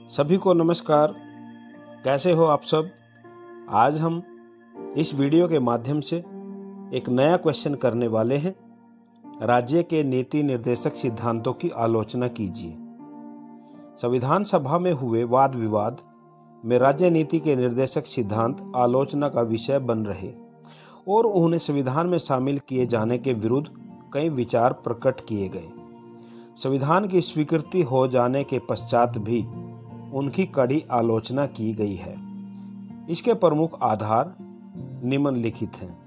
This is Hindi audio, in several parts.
सभी को नमस्कार। कैसे हो आप सब। आज हम इस वीडियो के माध्यम से एक नया क्वेश्चन करने वाले हैं। राज्य के नीति निर्देशक सिद्धांतों की आलोचना कीजिए। संविधान सभा में हुए वाद विवाद में राज्य नीति के निर्देशक सिद्धांत आलोचना का विषय बन रहे और उन्हें संविधान में शामिल किए जाने के विरुद्ध कई विचार प्रकट किए गए। संविधान की स्वीकृति हो जाने के पश्चात भी उनकी कड़ी आलोचना की गई है। इसके प्रमुख आधार निम्नलिखित हैं।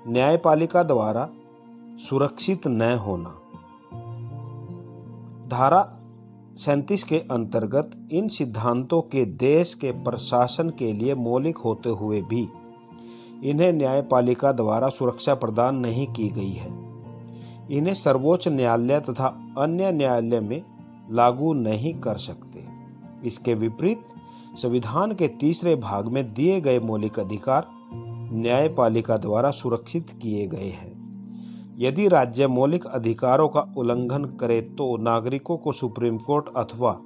न्यायपालिका द्वारा सुरक्षित न होना। धारा 37 के अंतर्गत इन सिद्धांतों के देश के प्रशासन के लिए मौलिक होते हुए भी इन्हें न्यायपालिका द्वारा सुरक्षा प्रदान नहीं की गई है। इन्हें सर्वोच्च न्यायालय तथा अन्य न्यायालय में लागू नहीं कर सकते। इसके विपरीत संविधान के तीसरे भाग में दिए गए मौलिक अधिकार न्यायपालिका द्वारा सुरक्षित किए गए हैं। यदि राज्य मौलिक अधिकारों का उल्लंघन करे तो नागरिकों को सुप्रीम कोर्ट अथवा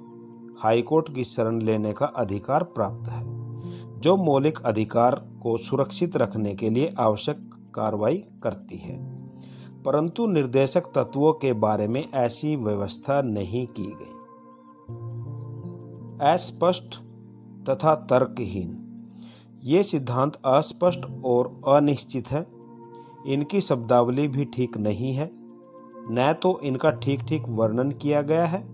हाई कोर्ट की शरण लेने का अधिकार प्राप्त है, जो मौलिक अधिकार को सुरक्षित रखने के लिए आवश्यक कार्रवाई करती है। परंतु निर्देशक तत्वों के बारे में ऐसी व्यवस्था नहीं की गई। अस्पष्ट तथा तर्कहीन। ये सिद्धांत अस्पष्ट और अनिश्चित है। इनकी शब्दावली भी ठीक नहीं है। न तो इनका ठीक वर्णन किया गया है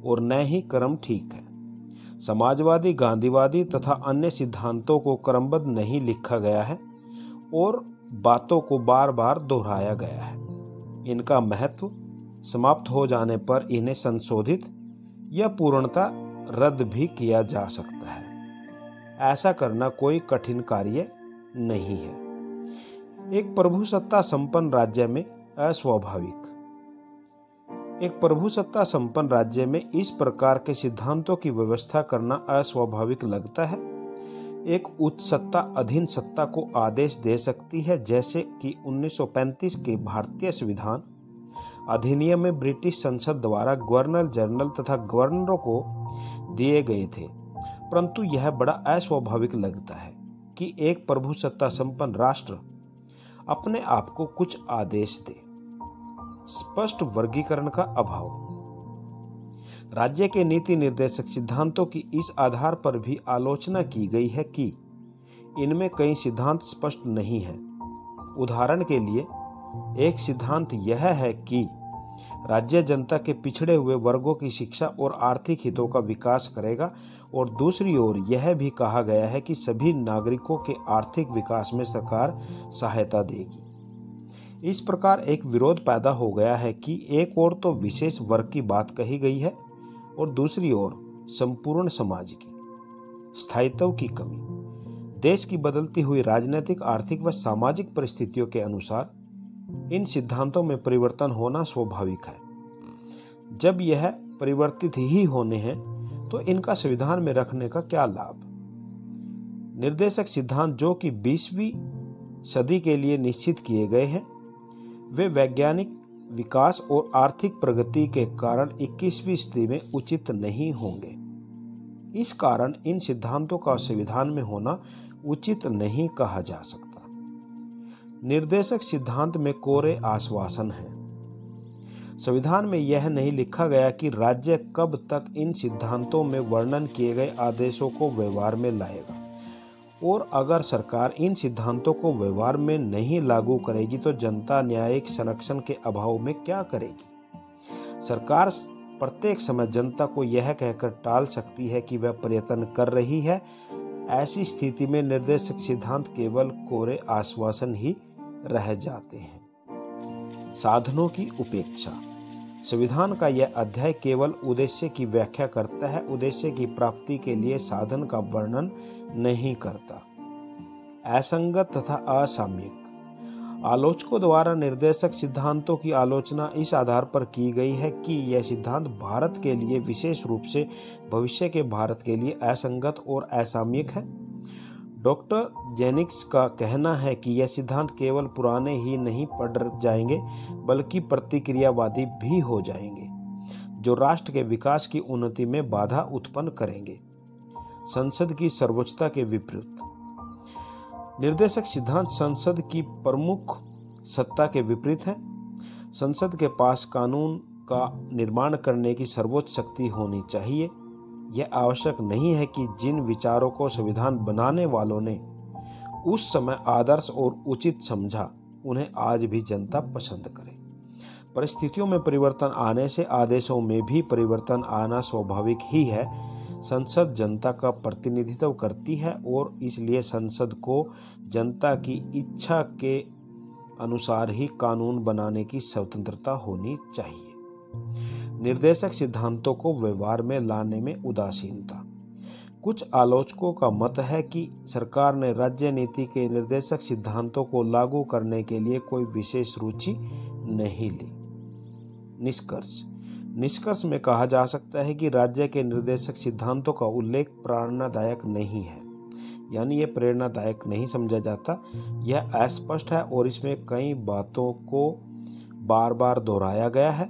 और न ही क्रम ठीक है। समाजवादी, गांधीवादी तथा अन्य सिद्धांतों को क्रमबद्ध नहीं लिखा गया है और बातों को बार बार दोहराया गया है। इनका महत्व समाप्त हो जाने पर इन्हें संशोधित या पूर्णतः रद्द भी किया जा सकता है। ऐसा करना कोई कठिन कार्य नहीं है। एक प्रभुसत्ता संपन्न राज्य में अस्वाभाविक। एक प्रभुसत्ता संपन्न राज्य में इस प्रकार के सिद्धांतों की व्यवस्था करना अस्वाभाविक लगता है। एक उच्च सत्ता अधीन सत्ता को आदेश दे सकती है, जैसे कि 1935 के भारतीय संविधान अधिनियम में ब्रिटिश संसद द्वारा गवर्नर जनरल तथा गवर्नरों को दिए गए थे। परंतु यह बड़ा अस्वाभाविक लगता है कि एक प्रभुसत्ता संपन्न राष्ट्र अपने आप को कुछ आदेश दे। स्पष्ट वर्गीकरण का अभाव। राज्य के नीति निर्देशक सिद्धांतों की इस आधार पर भी आलोचना की गई है कि इनमें कई सिद्धांत स्पष्ट नहीं है। उदाहरण के लिए एक सिद्धांत यह है कि राज्य जनता के पिछड़े हुए वर्गों की शिक्षा और आर्थिक हितों का विकास करेगा, और दूसरी ओर यह भी कहा गया है कि सभी नागरिकों के आर्थिक विकास में सरकार सहायता देगी। इस प्रकार एक विरोध पैदा हो गया है कि एक ओर तो विशेष वर्ग की बात कही गई है और दूसरी ओर संपूर्ण समाज की। स्थायित्व की कमी। देश की बदलती हुई राजनीतिक, आर्थिक व सामाजिक परिस्थितियों के अनुसार इन सिद्धांतों में परिवर्तन होना स्वाभाविक है। जब यह परिवर्तित ही होने हैं तो इनका संविधान में रखने का क्या लाभ। निर्देशक सिद्धांत जो कि 20वीं सदी के लिए निश्चित किए गए हैं, वे वैज्ञानिक विकास और आर्थिक प्रगति के कारण 21वीं सदी में उचित नहीं होंगे। इस कारण इन सिद्धांतों का संविधान में होना उचित नहीं कहा जा सकता। निर्देशक सिद्धांत में कोरे आश्वासन है। संविधान में यह नहीं लिखा गया कि राज्य कब तक इन सिद्धांतों में वर्णन किए गए आदेशों को व्यवहार में लाएगा, और अगर सरकार इन सिद्धांतों को व्यवहार में नहीं लागू करेगी तो जनता न्यायिक संरक्षण के अभाव में क्या करेगी। सरकार प्रत्येक समय जनता को यह कहकर टाल सकती है कि वह प्रयत्न कर रही है। ऐसी स्थिति में निर्देशक सिद्धांत केवल कोरे आश्वासन ही रह जाते हैं। साधनों की उपेक्षा। संविधान का यह अध्याय केवल उद्देश्य की व्याख्या करता है, उद्देश्य की प्राप्ति के लिए साधन का वर्णन नहीं करता। असंगत तथा असामयिक। आलोचकों द्वारा निर्देशक सिद्धांतों की आलोचना इस आधार पर की गई है कि यह सिद्धांत भारत के लिए, विशेष रूप से भविष्य के भारत के लिए असंगत और असामयिक है। डॉक्टर जेनिक्स का कहना है कि यह सिद्धांत केवल पुराने ही नहीं पड़ जाएंगे बल्कि प्रतिक्रियावादी भी हो जाएंगे। जो राष्ट्र के विकास की उन्नति में बाधा उत्पन्न करेंगे। संसद की सर्वोच्चता के विपरीत। निर्देशक सिद्धांत संसद की प्रमुख सत्ता के विपरीत है। संसद के पास कानून का निर्माण करने की सर्वोच्च शक्ति होनी चाहिए। यह आवश्यक नहीं है कि जिन विचारों को संविधान बनाने वालों ने उस समय आदर्श और उचित समझा, उन्हें आज भी जनता पसंद करे। परिस्थितियों में परिवर्तन आने से आदेशों में भी परिवर्तन आना स्वाभाविक ही है। संसद जनता का प्रतिनिधित्व करती है और इसलिए संसद को जनता की इच्छा के अनुसार ही कानून बनाने की स्वतंत्रता होनी चाहिए। निर्देशक सिद्धांतों को व्यवहार में लाने में उदासीनता। कुछ आलोचकों का मत है कि सरकार ने राज्य नीति के निर्देशक सिद्धांतों को लागू करने के लिए कोई विशेष रुचि नहीं ली। निष्कर्ष में कहा जा सकता है कि राज्य के निर्देशक सिद्धांतों का उल्लेख प्रेरणादायक नहीं है, यानी यह प्रेरणादायक नहीं समझा जाता। यह अस्पष्ट है और इसमें कई बातों को बार बार दोहराया गया है।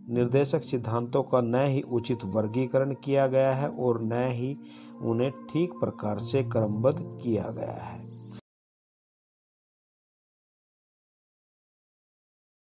निर्देशक सिद्धांतों का न ही उचित वर्गीकरण किया गया है और न ही उन्हें ठीक प्रकार से क्रमबद्ध किया गया है।